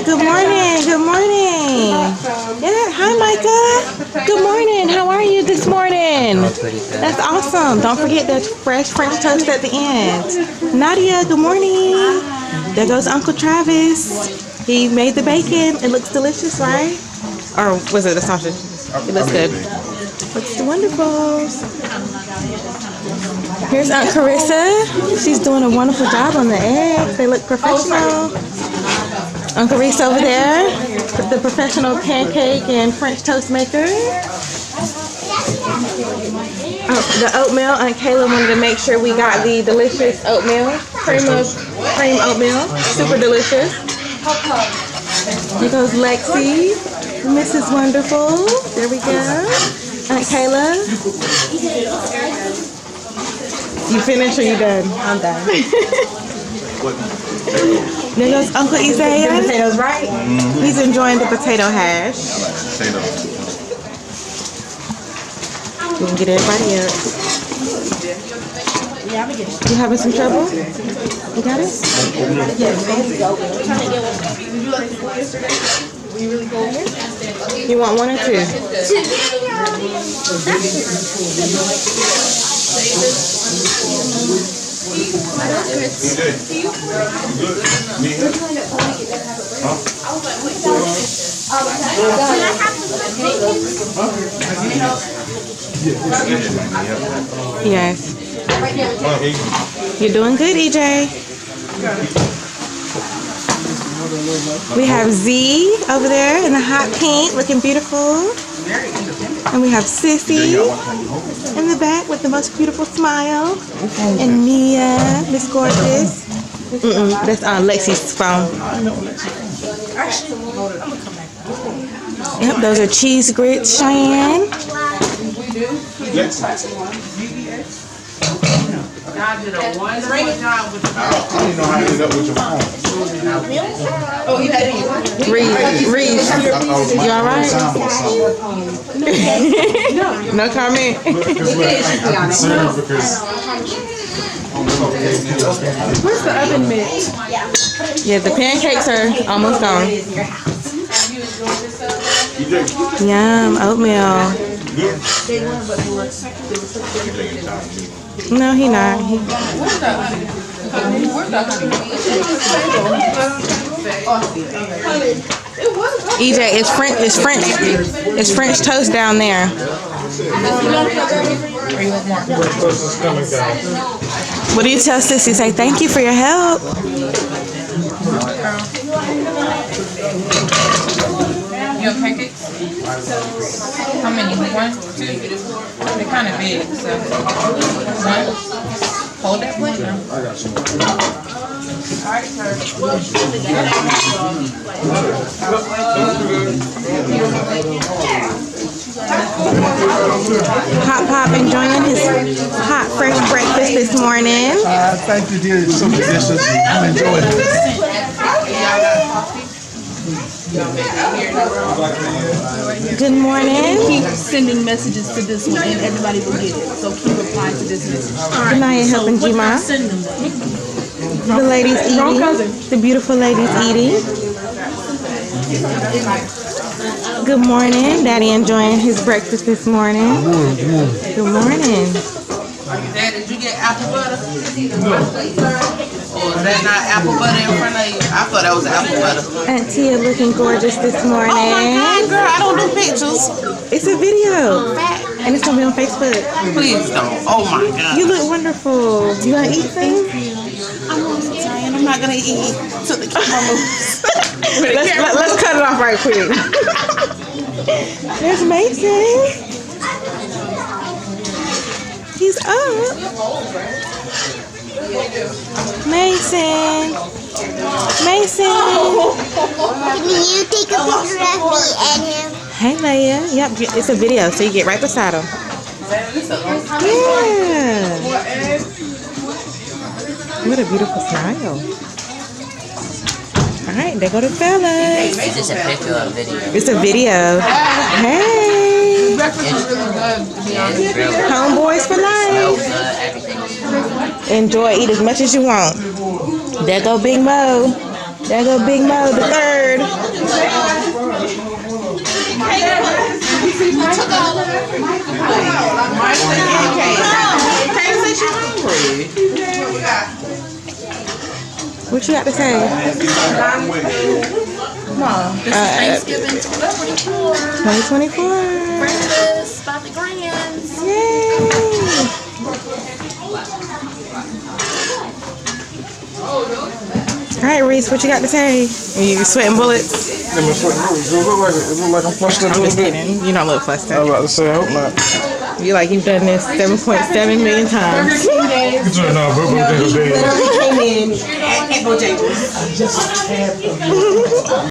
Good morning. Good morning. Yeah. Hi, Micah. Good morning. How are you this morning? That's awesome. Don't forget the fresh French toast at the end. Nadia, good morning. There goes Uncle Travis. He made the bacon. It looks delicious, right? Or was it the sausage? It looks good. Looks wonderful. Here's Aunt Carissa. She's doing a wonderful job on the eggs. They look professional. Uncle Reese over there, the professional pancake and French toast maker. Oh, the oatmeal. Aunt Kayla wanted to make sure we got the delicious oatmeal, cream oatmeal, super delicious. Here goes Lexi, Mrs. Wonderful. There we go. Aunt Kayla. You finished or you done? I'm done. There goes Uncle Isaiah. The potatoes, right? Mm-hmm. He's enjoying the potato hash. We can get everybody up. You having some trouble? You got it? You want one or two? Yes. You're doing good, EJ. We have Z over there in the hot pink, looking beautiful. And we have Sissy in the back with the most beautiful smile. And Mia, Miss Gorgeous. That's on Lexi's phone. Yep, those are cheese grits, Cheyenne. Y'all did a wonderful job with the I don't even know how to end up with your phone. Oh, you had it. Reese, you all right? No comment. I'm concerned because where's the oven mitt? Yeah, the pancakes are almost gone. Yum, oatmeal. No, he not. EJ, it's French toast down there. What do you tell Sissy? Say thank you for your help. You have pancakes? How many? 1, 2? They're kind of big, so 1. Hold that plate now. I got some. Alright, sir. Hot Pop enjoying his hot fresh breakfast this morning. thank you, dear. It's so delicious. I'm enjoying it. Good morning. Keep sending messages to this one and everybody will get it. So keep replying to this message. Good night, helping G-Ma. The ladies eating. The beautiful ladies eating. Good morning. Daddy enjoying his breakfast this morning. Good morning. Dad, did you get apple butter? Or is that not apple butter in front of you? I thought that was apple butter. Aunt Tia looking gorgeous this morning. Oh my God, girl, I don't do pictures. It's a video. And it's going to be on Facebook. Please don't. Oh my God. You look wonderful. You want to eat some? I'm tired. I'm not going to eat till the camera moves. Let's cut it off right quick. There's Mason. He's up. Mason. Mason. Can you take a picture of me and him? Hey, Leia. Yep, it's a video, so you get right beside him. Yeah. What a beautiful smile. All right, there go the fellas. It's just a picture or a video. It's a video. Hey. Homeboys for life. Everything. Enjoy, eat as much as you want. There go Big Mo. There go Big Mo the third. What you got to say? Come on. This is Thanksgiving 2024. 2024. Breakfast by the Grands. Yay! All right, Reese, what you got to say? Are you sweating bullets? It look like I'm flushed a I'm little just bit. kidding. You don't look flustered. I was about to say, I hope not. You like you've done this 7.7 million times. You turn out, bro. Came in at Bojangles.